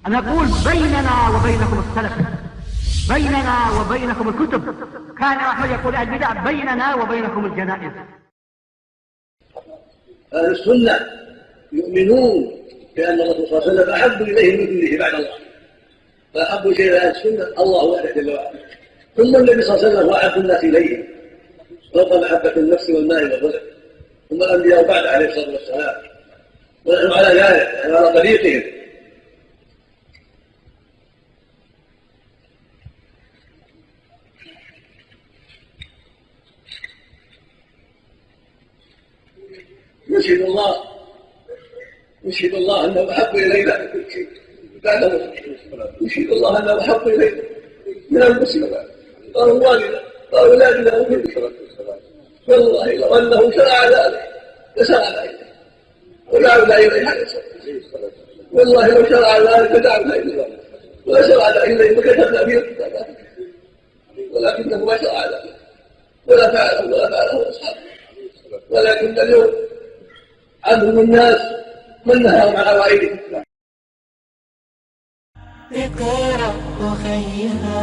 أنا أقول بيننا وبينكم السلف، بيننا وبينكم الكتب. كان أحمد يقول البدع بيننا وبينكم الجنائز. أهل السنة يؤمنون بأن الرسول صلى الله عليه وسلم أحب إليه من كله بعد الله، فأحب شيء أهل السنة الله وحده جل وعلا، ثم النبي صلى الله عليه وسلم هو أحب الناس إليه فوق محبة النفس والمال والولد، ثم الأنبياء بعد عليه الصلاة والسلام، ونحن على ذلك، نحن على طريقهم. نشهد الله أنه أحب إلينا من كل شيء بعده، نشهد الله أنه أحب إلينا من المسلمين وأموالنا وأولادنا وكل شيء، والله لو أنه شرع ذلك لسرعنا إليه ودعونا إليه عليه الصلاة والسلام، والله لو شرع ذلك لدعونا إليه ولسرعنا إليه وكتبنا فيه الكتابات، ولكنه ما شرع ذلك ولا فعله أصحابه، ولكن اليوم عدل الناس من نهاهم عن عوائدهم. اقرأ أخيها